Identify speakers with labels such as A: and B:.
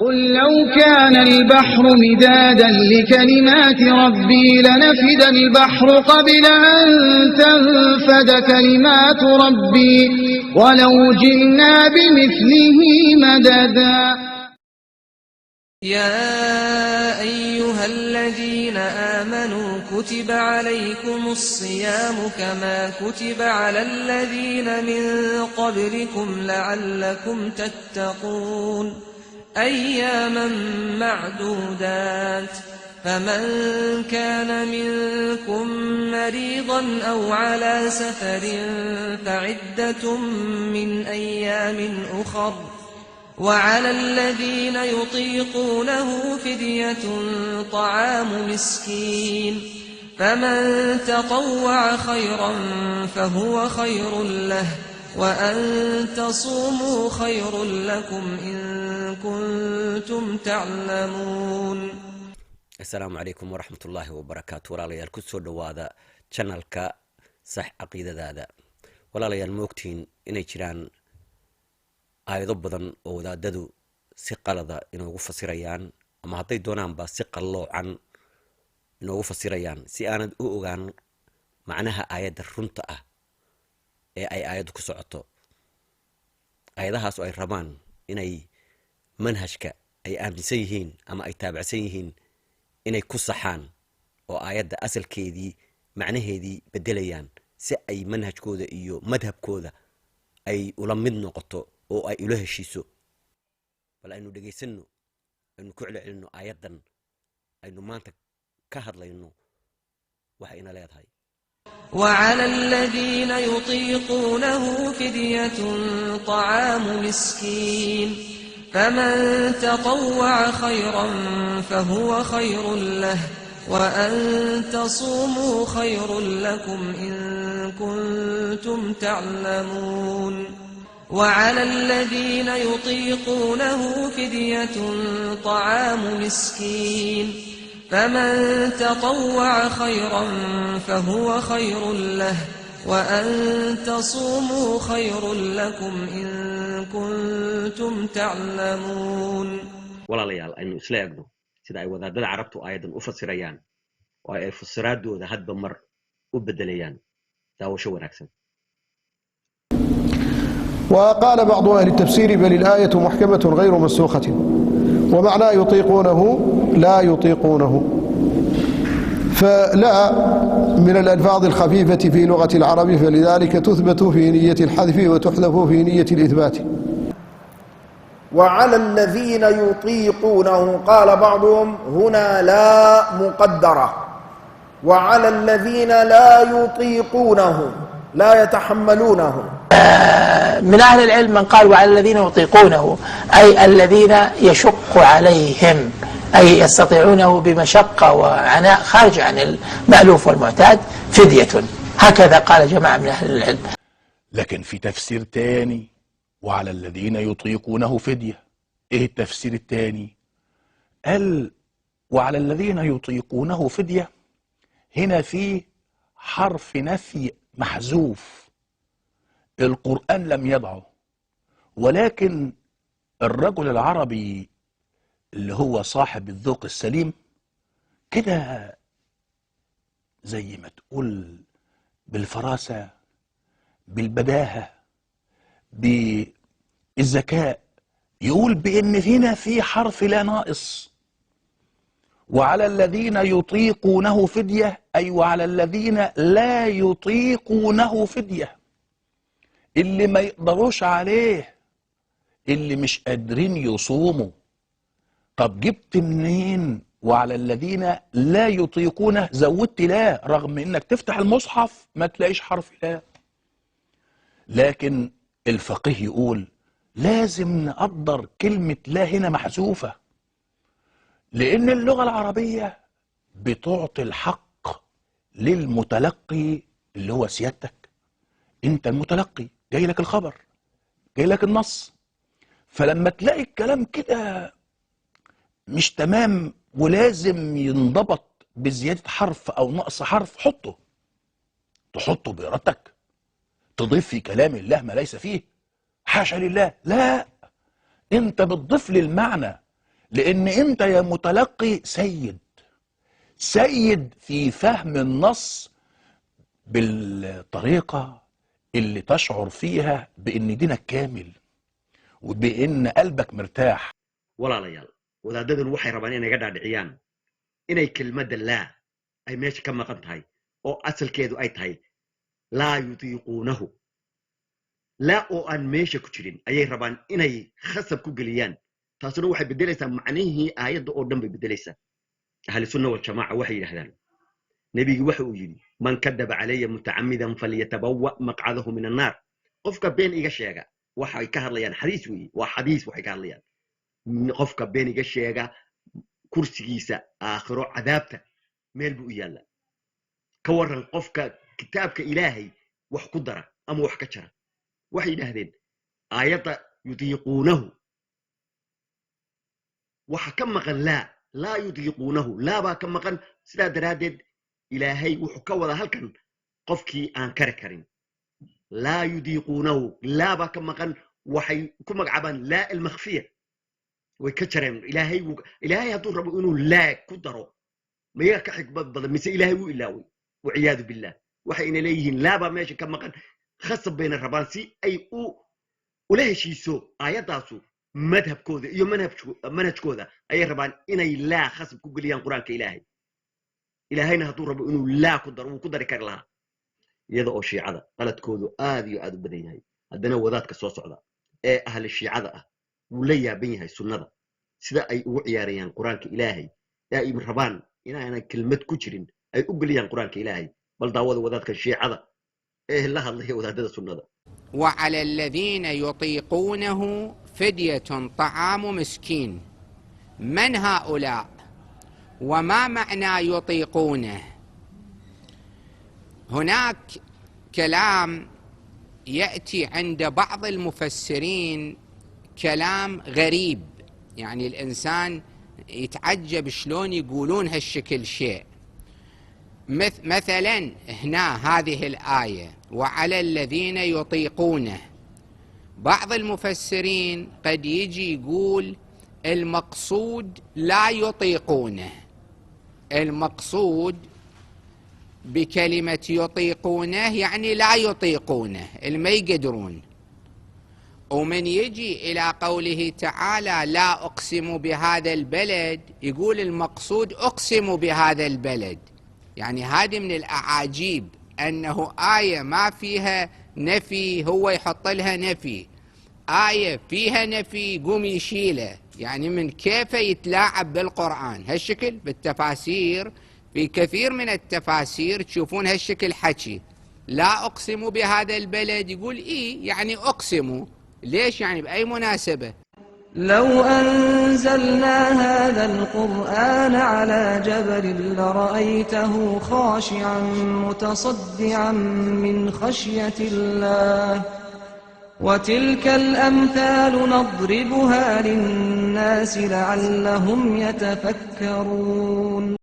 A: قل لو كان البحر مدادا لكلمات ربي لنفد البحر قبل أن تنفد كلمات ربي ولو جئنا بمثله مددا.
B: يا أيها الذين آمنوا كتب عليكم الصيام كما كتب على الذين من قبلكم لعلكم تتقون أياما معدودات فمن كان منكم مريضا أو على سفر فعدة من أيام أخر وعلى الذين يطيقونه فدية طعام مسكين فمن تطوع خيرا فهو خير له وأن تصوموا خير لكم إن كنتم تعلمون.
C: السلام عليكم ورحمة الله وبركاته. walaalayal ku soo dhawaada channelka sax aqeedadaada. walaalayal moogtiin inay jiraan aayado badan oo wadaadadu si qalada inoogu fasirayaan ama hadday doonaanba si qalloocan inoogu fasirayaan si aanad u ogaan macnaha aayadda runta ah ee ay aayaddu ku socoto. aayadahaas oo ay rabaan inay manhajka ay aaminsan yihiin ama ay taabacsan yihiin inay ku saxaan oo aayadda asalkeedii macnaheedii bedelayaan si ay manhajkooda iyo madhabkooda ay ula mid noqoto oo ay ula heshiiso. bal aynu dhageysano aynu ku celcelino aayaddan aynu maanta ka hadlayno waxa ina leedahay.
B: وعلى الذين يطيقونه فدية طعام مسكين فمن تطوع خيرا فهو خير له وأن تصوموا خير لكم إن كنتم تعلمون. وعلى الذين يطيقونه فدية طعام مسكين فمن تطوع خيرا فهو خير له وأن تصوموا خير لكم إن كنتم تعلمون.
C: walaalayal aynu isla eegno sida ay wadaadada carabtu aayadan u fasirayaan oo ay fasiraadooda hadba mar u bedelayaan. daawasho wanaagsan.
D: وقال بعض أهل التفسير بل الآية محكمة غير منسوخة ومعنى يطيقونه لا يطيقونه. فلا من الألفاظ الخفيفة في لغة العرب فلذلك تثبت في نية الحذف وتحذف في نية الإثبات.
E: وعلى الذين يطيقونه قال بعضهم هنا لا مقدرة وعلى الذين لا يطيقونه لا يتحملونه.
F: من أهل العلم من قال وعلى الذين يطيقونه أي الذين يشق عليهم أي يستطيعونه بمشقة وعناء خارج عن المألوف والمعتاد فدية. هكذا قال جماعة من أهل العلم.
G: لكن في تفسير تاني وعلى الذين يطيقونه فدية. ايه التفسير التاني؟ قال وعلى الذين يطيقونه فدية هنا في حرف نفي محذوف القرآن لم يضعه، ولكن الرجل العربي اللي هو صاحب الذوق السليم كده زي ما تقول بالفراسة بالبداهة بالذكاء يقول بأن هنا في حرف لا ناقص. وعلى الذين يطيقونه فدية أي وعلى الذين لا يطيقونه فدية، اللي ما يقدروش عليه، اللي مش قادرين يصوموا. طب جبت منين وعلى الذين لا يطيقونه زودت لا، رغم انك تفتح المصحف ما تلاقيش حرف لا. لكن الفقيه يقول لازم نقدر كلمة لا هنا محذوفة، لأن اللغة العربية بتعطي الحق للمتلقي اللي هو سيادتك. انت المتلقي، جاي لك الخبر، جاي لك النص، فلما تلاقي الكلام كده مش تمام ولازم ينضبط بزيادة حرف أو نقص حرف، تحطه بإرادتك، تضيف في كلام الله ما ليس فيه، حاشا لله. لا، انت بتضيف للمعنى لأن أنت يا متلقي سيد في فهم النص بالطريقة اللي تشعر فيها بأن دينك كامل وبأن قلبك مرتاح.
C: walaalayaal wadaadadan waxay rabaan inay ga dhaadhiciyaan inay kelmadda laa ay meesha ka maqan tahay oo asalkeedu ay tahay laa yutiiquunahu. laa oo aan meesha ku jirin ayay rabaan inay khasab ku geliyaan. taasuna waxay bedelaysaa macnihii aayadda oo dhan bay bedelaysaa. ahlu sunna wal jamaaca waxay yidhaahdaan nebigi waxa uu yidhi man kadaba calaya mutacamidan falyatabawa maqcadahu min annaar. qofka been iga sheega waxay ka hadlayaan xadiis weeye, waa xadiis waxay ka hadlayaan. qofka been iga sheega kursigiisa aakhiro cadaabta meel buu u yaalla. ka waran qofka kitaabka ilaahay wax ku dara ama wax ka jara. waxay yidhaahdeen aayadda yutiiquunahu waxa ka maqan laa yutiiquunahu, laa baa ka maqan. sidaa daraaddeed ilaahay wuxuu ka wadaa halkan qofkii aan kari karin. laa yudiiquunahu, laa baa ka maqan. waxay ku magacaabaan laa almakhfiya, way ka jareen. ilaahay hadduu rabo inuu laa ku daro mayaga ka xikmad badan mise ilaahay wuu ilaaway, waciyaadu billah. waxayna leeyihiin laa baa meesha ka maqan. khasab bayna rabaan si ay ula heshiiso aayaddaasu madhabkooda iyo manhajkooda ayay rabaan inay laa khasab ku geliyaan qur-aanka ilaahay. ilaahayna hadduu rabo inuu laa ku daro wuu ku dari kari lahaa. iyada oo shiicada qaladkoodu aad iyo aad u badan yahay, haddana wadaadka soo socda ee ahli shiicada ah wuu la yaaban yahay sunnada sida ay ugu ciyaarayaan qur-aanka ilaahay ee ay rabaan inaanay kelmad ku jirin ay u geliyaan qur-aanka ilaahay. bal daawada wadaadka shiicada ee la hadlaya wadaadada sunnada.
H: وعلى الذين يطيقونه فدية طعام مسكين. من هؤلاء وما معنى يطيقونه؟ هناك كلام يأتي عند بعض المفسرين كلام غريب، يعني الإنسان يتعجب شلون يقولون هالشكل شيء. مثلا هنا هذه الآية وعلى الذين يطيقونه، بعض المفسرين قد يجي يقول المقصود لا يطيقونه. المقصود بكلمة يطيقونه يعني لا يطيقونه، ما يقدرون. ومن يجي إلى قوله تعالى لا أقسم بهذا البلد يقول المقصود أقسم بهذا البلد. يعني هذه من الأعاجيب أنه آية ما فيها نفي هو يحط لها نفي، آية فيها نفي يقوم يشيله. يعني من كيف يتلاعب بالقرآن هالشكل. بالتفاسير في كثير من التفاسير تشوفون هالشكل حكي لا أقسم بهذا البلد، يقول إيه يعني أقسم، ليش يعني بأي مناسبة؟
B: لو أنزلنا هذا القرآن على جبل لرأيته خاشعا متصدعا من خشية الله وتلك الأمثال نضربها للناس لعلهم يتفكرون.